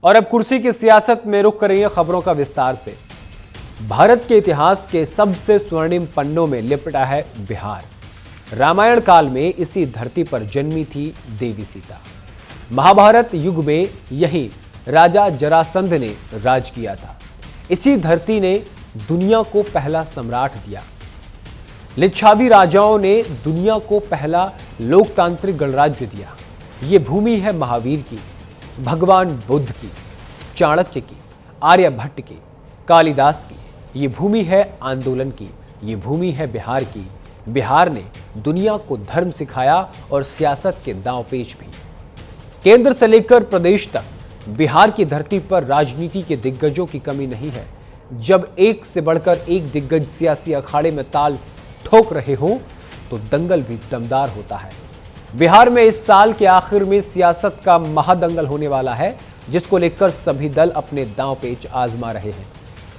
और अब कुर्सी की सियासत में रुख करेंगे खबरों का विस्तार से। भारत के इतिहास के सबसे स्वर्णिम पन्नों में लिपटा है बिहार। रामायण काल में इसी धरती पर जन्मी थी देवी सीता। महाभारत युग में यही राजा जरासंध ने राज किया था। इसी धरती ने दुनिया को पहला सम्राट दिया। लिच्छावी राजाओं ने दुनिया को पहला लोकतांत्रिक गणराज्य दिया। ये भूमि है महावीर की, भगवान बुद्ध की, चाणक्य की, आर्यभट्ट की, कालिदास की। ये भूमि है आंदोलन की। ये भूमि है बिहार की। बिहार ने दुनिया को धर्म सिखाया और सियासत के दांवपेच भी। केंद्र से लेकर प्रदेश तक बिहार की धरती पर राजनीति के दिग्गजों की कमी नहीं है। जब एक से बढ़कर एक दिग्गज सियासी अखाड़े में ताल ठोक रहे हो तो दंगल भी दमदार होता है। बिहार में इस साल के आखिर में सियासत का महादंगल होने वाला है, जिसको लेकर सभी दल अपने दांवपेच आजमा रहे हैं।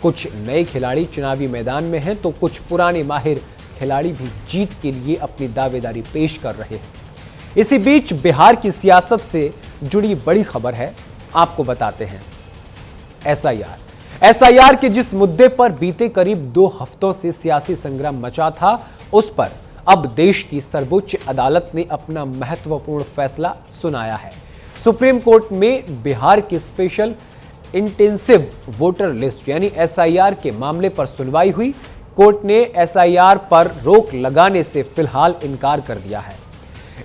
कुछ नए खिलाड़ी चुनावी मैदान में हैं तो कुछ पुराने माहिर खिलाड़ी भी जीत के लिए अपनी दावेदारी पेश कर रहे हैं। इसी बीच बिहार की सियासत से जुड़ी बड़ी खबर है, आपको बताते हैं। एसआईआर के जिस मुद्दे पर बीते करीब 2 हफ्तों से सियासी संग्राम मचा था, उस पर अब देश की सर्वोच्च अदालत ने अपना महत्वपूर्ण फैसला सुनाया है। सुप्रीम कोर्ट में बिहार की स्पेशल इंटेंसिव वोटर लिस्ट यानी एसआईआर के मामले पर सुनवाई हुई। कोर्ट ने एसआईआर पर रोक लगाने से फिलहाल इनकार कर दिया है।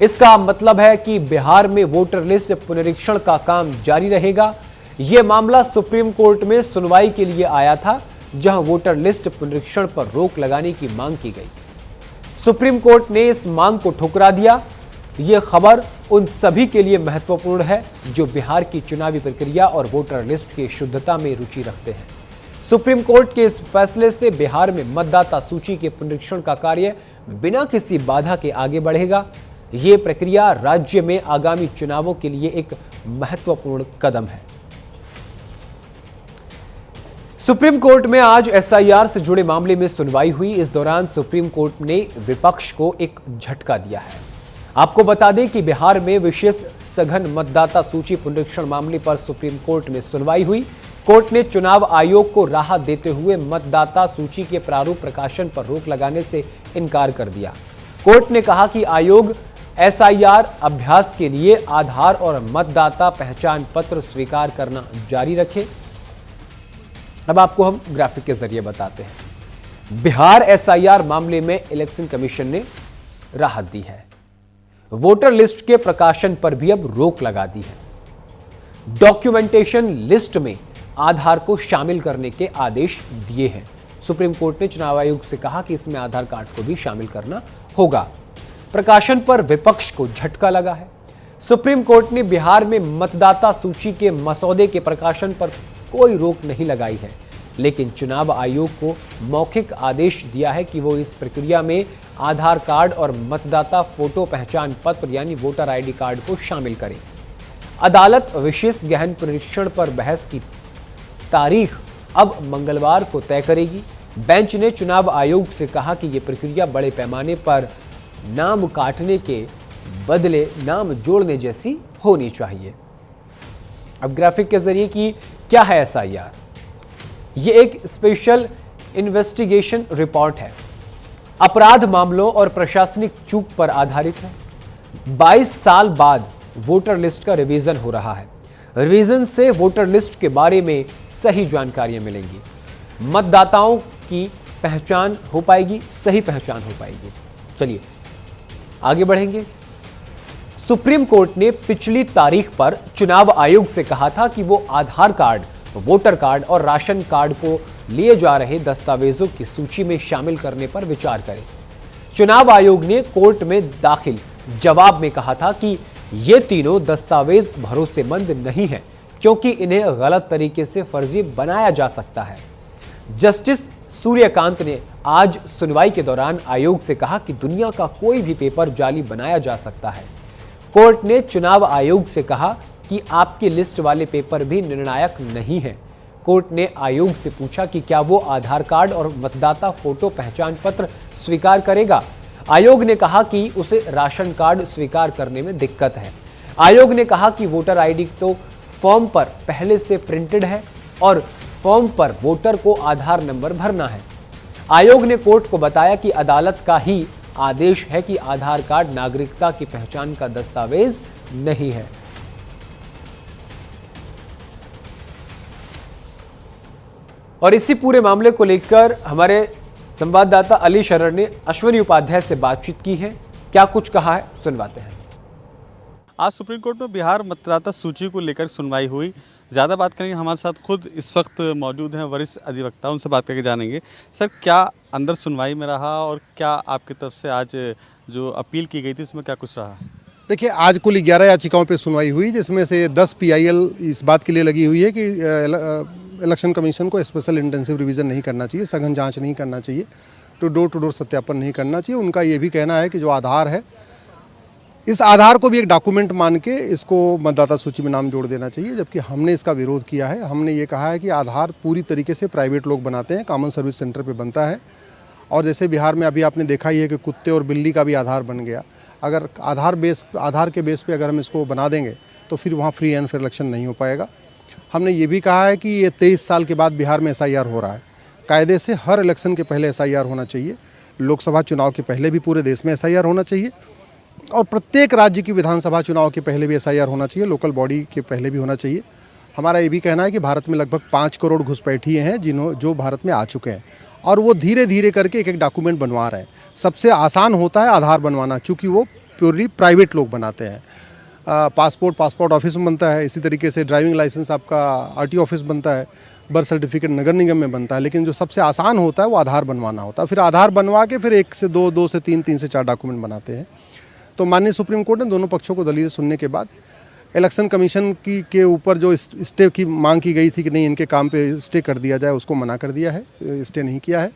इसका मतलब है कि बिहार में वोटर लिस्ट पुनरीक्षण का काम जारी रहेगा। यह मामला सुप्रीम कोर्ट में सुनवाई के लिए आया था, जहां वोटर लिस्ट पुनरीक्षण पर रोक लगाने की मांग की गई। सुप्रीम कोर्ट ने इस मांग को ठुकरा दिया। यह खबर उन सभी के लिए महत्वपूर्ण है जो बिहार की चुनावी प्रक्रिया और वोटर लिस्ट की शुद्धता में रुचि रखते हैं। सुप्रीम कोर्ट के इस फैसले से बिहार में मतदाता सूची के पुनरीक्षण का कार्य बिना किसी बाधा के आगे बढ़ेगा। यह प्रक्रिया राज्य में आगामी चुनावों के लिए एक महत्वपूर्ण कदम है। सुप्रीम कोर्ट में आज एसआईआर से जुड़े मामले में सुनवाई हुई। इस दौरान सुप्रीम कोर्ट ने विपक्ष को एक झटका दिया है। आपको बता दें कि बिहार में विशेष सघन मतदाता सूची पुनरीक्षण मामले पर सुप्रीम कोर्ट में सुनवाई हुई। कोर्ट ने चुनाव आयोग को राहत देते हुए मतदाता सूची के प्रारूप प्रकाशन पर रोक लगाने से इनकार कर दिया। कोर्ट ने कहा कि आयोग एसआईआर अभ्यास के लिए आधार और मतदाता पहचान पत्र स्वीकार करना जारी रखे। अब आपको हम ग्राफिक के जरिए बताते हैं। बिहार एसआईआर मामले में इलेक्शन कमीशन ने राहत दी है। वोटर लिस्ट के प्रकाशन पर भी अब रोक लगा दी है। डॉक्यूमेंटेशन लिस्ट में आधार को शामिल करने के आदेश दिए हैं। सुप्रीम कोर्ट ने चुनाव आयोग से कहा कि इसमें आधार कार्ड को भी शामिल करना होगा। प्रकाशन पर विपक्ष को झटका लगा है। सुप्रीम कोर्ट ने बिहार में मतदाता सूची के मसौदे के प्रकाशन पर कोई रोक नहीं लगाई है, लेकिन चुनाव आयोग को मौखिक आदेश दिया है कि वो इस प्रक्रिया में आधार कार्ड और मतदाता फोटो पहचान पत्र यानी वोटर आईडी कार्ड को शामिल करें। अदालत विशेष गहन परीक्षण पर बहस की तारीख अब मंगलवार को तय करेगी। बेंच ने चुनाव आयोग से कहा कि यह प्रक्रिया बड़े पैमाने पर नाम काटने के बदले नाम जोड़ने जैसी होनी चाहिए। अब ग्राफिक के जरिए कि क्या है एसआईआर। यह एक स्पेशल इन्वेस्टिगेशन रिपोर्ट है। अपराध मामलों और प्रशासनिक चूक पर आधारित है। 22 साल बाद वोटर लिस्ट का रिवीजन हो रहा है। रिवीजन से वोटर लिस्ट के बारे में सही जानकारियां मिलेंगी। मतदाताओं की पहचान हो पाएगी, सही पहचान हो पाएगी। चलिए आगे बढ़ेंगे। सुप्रीम कोर्ट ने पिछली तारीख पर चुनाव आयोग से कहा था कि वो आधार कार्ड, वोटर कार्ड और राशन कार्ड को लिए जा रहे दस्तावेजों की सूची में शामिल करने पर विचार करें। चुनाव आयोग ने कोर्ट में दाखिल जवाब में कहा था कि ये तीनों दस्तावेज भरोसेमंद नहीं है, क्योंकि इन्हें गलत तरीके से फर्जी बनाया जा सकता है। जस्टिस सूर्यकांत ने आज सुनवाई के दौरान आयोग से कहा कि दुनिया का कोई भी पेपर जाली बनाया जा सकता है। कोर्ट ने चुनाव आयोग से कहा कि आपकी लिस्ट वाले पेपर भी निर्णायक नहीं है। कोर्ट ने आयोग से पूछा कि क्या वो आधार कार्ड और मतदाता फोटो पहचान पत्र स्वीकार करेगा। आयोग ने कहा कि उसे राशन कार्ड स्वीकार करने में दिक्कत है। आयोग ने कहा कि वोटर आईडी तो फॉर्म पर पहले से प्रिंटेड है और फॉर्म पर वोटर को आधार नंबर भरना है। आयोग ने कोर्ट को बताया कि अदालत का ही आदेश है कि आधार कार्ड नागरिकता की पहचान का दस्तावेज नहीं है। और इसी पूरे मामले को लेकर हमारे संवाददाता अली शरर ने अश्विनी उपाध्याय से बातचीत की है। क्या कुछ कहा है, सुनवाते हैं। आज सुप्रीम कोर्ट में बिहार मतदाता सूची को लेकर सुनवाई हुई। ज़्यादा बात करेंगे, हमारे साथ खुद इस वक्त मौजूद हैं वरिष्ठ अधिवक्ता, उनसे बात करके जानेंगे सर क्या अंदर सुनवाई में रहा और क्या आपकी तरफ से आज जो अपील की गई थी उसमें क्या कुछ रहा। देखिए, आज कुल 11 याचिकाओं पे सुनवाई हुई, जिसमें से 10 PIL इस बात के लिए लगी हुई है कि इलेक्शन कमीशन को स्पेशल इंटेंसिव रिवीजन नहीं करना चाहिए, सघन जांच नहीं करना चाहिए, टू डोर सत्यापन नहीं करना चाहिए। उनका ये भी कहना है कि जो आधार है, इस आधार को भी एक डॉक्यूमेंट मान के इसको मतदाता सूची में नाम जोड़ देना चाहिए, जबकि हमने इसका विरोध किया है। हमने ये कहा है कि आधार पूरी तरीके से प्राइवेट लोग बनाते हैं, कॉमन सर्विस सेंटर पे बनता है। और जैसे बिहार में अभी आपने देखा ही है कि कुत्ते और बिल्ली का भी आधार बन गया। अगर आधार के बेस पे अगर हम इसको बना देंगे तो फिर वहाँ फ्री एंड फेयर इलेक्शन नहीं हो पाएगा। हमने ये भी कहा है कि ये 23 साल के बाद बिहार में SIR हो रहा है। कायदे से हर इलेक्शन के पहले SIR होना चाहिए, लोकसभा चुनाव के पहले भी पूरे देश में SIR होना चाहिए और प्रत्येक राज्य की विधानसभा चुनाव के पहले भी SIR होना चाहिए, लोकल बॉडी के पहले भी होना चाहिए। हमारा ये भी कहना है कि भारत में लगभग 5 करोड़ घुसपैठिए हैं जो भारत में आ चुके हैं और वो धीरे धीरे करके एक डॉक्यूमेंट बनवा रहे हैं। सबसे आसान होता है आधार बनवाना, चूँकि वो प्योरली प्राइवेट लोग बनाते हैं। पासपोर्ट ऑफिस में बनता है, इसी तरीके से ड्राइविंग लाइसेंस आपका RT ऑफिस बनता है, बर्थ सर्टिफिकेट नगर निगम में बनता है। लेकिन जो सबसे आसान होता है वो आधार बनवाना होता है। फिर आधार बनवा के फिर 1 से 2, 2 से 3, 3 से 4 डॉक्यूमेंट बनाते हैं। तो माननीय सुप्रीम कोर्ट ने दोनों पक्षों को दलील सुनने के बाद इलेक्शन कमीशन के ऊपर जो स्टे की मांग की गई थी कि नहीं इनके काम पे स्टे कर दिया जाए, उसको मना कर दिया है, स्टे नहीं किया है।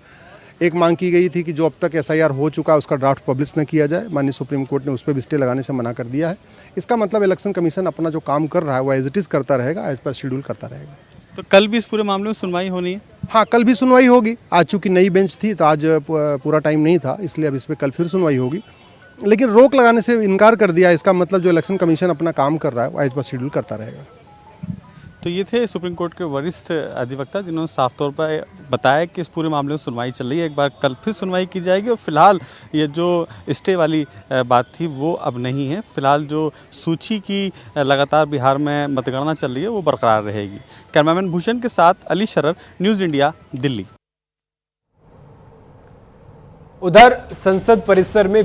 एक मांग की गई थी कि जो अब तक SIR हो चुका है उसका ड्राफ्ट पब्लिश न किया जाए, माननीय सुप्रीम कोर्ट ने उस पर भी स्टे लगाने से मना कर दिया है। इसका मतलब इलेक्शन कमीशन अपना जो काम कर रहा है वो एज इट इज़ करता रहेगा, एज पर शेड्यूल करता रहेगा। तो कल भी इस पूरे मामले में सुनवाई होनी है? हाँ, कल भी सुनवाई होगी। आज चूँकि नई बेंच थी तो आज पूरा टाइम नहीं था, इसलिए अब इस पर कल फिर सुनवाई होगी। लेकिन रोक लगाने से इनकार कर दिया, इसका मतलब जो इलेक्शन कमीशन अपना काम कर रहा है वो एज पर शेड्यूल करता रहेगा। तो ये थे सुप्रीम कोर्ट के वरिष्ठ अधिवक्ता जिन्होंने साफ तौर पर बताया कि इस पूरे मामले में सुनवाई चल रही है। एक बार कल फिर सुनवाई की जाएगी और फिलहाल ये जो स्टे वाली बात थी वो अब नहीं है। फिलहाल जो सूची की लगातार बिहार में मतगणना चल रही है वो बरकरार रहेगी। कैमरामैन भूषण के साथ अली शरर, न्यूज़ इंडिया, दिल्ली। उधर संसद परिसर में